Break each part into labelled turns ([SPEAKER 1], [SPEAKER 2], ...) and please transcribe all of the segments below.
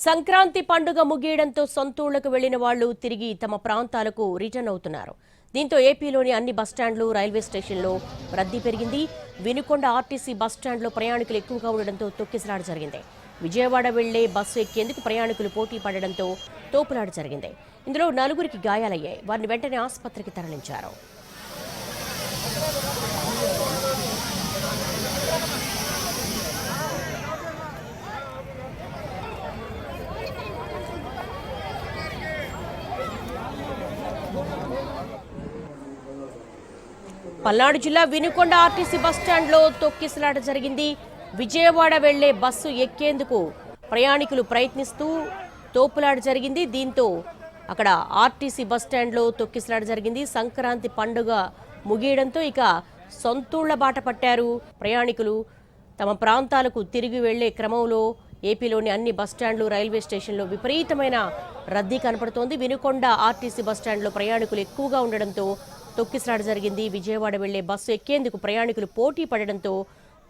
[SPEAKER 1] సంక్రాంతి పండుగ ముగియడంతో సొంతూళ్లకు వెళ్లిన వాళ్లు తిరిగి తమ ప్రాంతాలకు రిటర్న్ అవుతున్నారు. దీంతో ఏపీలోని అన్ని బస్టాండ్లు, రైల్వే స్టేషన్లో రద్దీ పెరిగింది. వినుకొండ ఆర్టీసీ బస్టాండ్లో ప్రయాణికులు ఎక్కువగా ఉండడంతో తొక్కిసలాట జరిగింది. విజయవాడ వెళ్లే బస్సు ఎక్కేందుకు ప్రయాణికులు పోటీ పడడంతో తోపులాట జరిగింది. ఇందులో నలుగురికి గాయాలయ్యాయి. వారిని వెంటనే ఆసుపత్రికి తరలించారు. పల్నాడు జిల్లా వినుకొండ ఆర్టీసీ బస్టాండ్లో తొక్కిసలాట జరిగింది. విజయవాడ వెళ్లే బస్సు ఎక్కేందుకు ప్రయాణికులు ప్రయత్నిస్తూ తోపులాట జరిగింది. దీంతో అక్కడ ఆర్టీసీ బస్టాండ్లో తొక్కిసలాట జరిగింది. సంక్రాంతి పండుగ ముగియడంతో ఇక సొంతూళ్ల బాట పట్టారు ప్రయాణికులు. తమ ప్రాంతాలకు తిరిగి వెళ్లే క్రమంలో ఏపీలోని అన్ని బస్టాండ్లు, రైల్వే స్టేషన్లో విపరీతమైన రద్దీ కనపడుతోంది. వినుకొండ ఆర్టీసీ బస్టాండ్లో ప్రయాణికులు ఎక్కువగా ఉండడంతో తొక్కిసలాట జరిగింది. విజయవాడ వెళ్లే బస్సు ఎక్కేందుకు ప్రయాణికులు పోటీ పడడంతో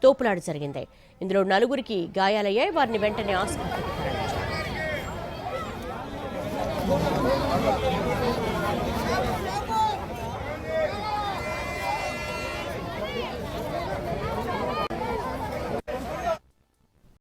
[SPEAKER 1] తోపులాట జరిగింది. ఇందులో నలుగురికి గాయాలయ్యాయి. వారిని వెంటనే ఆసుపత్రికి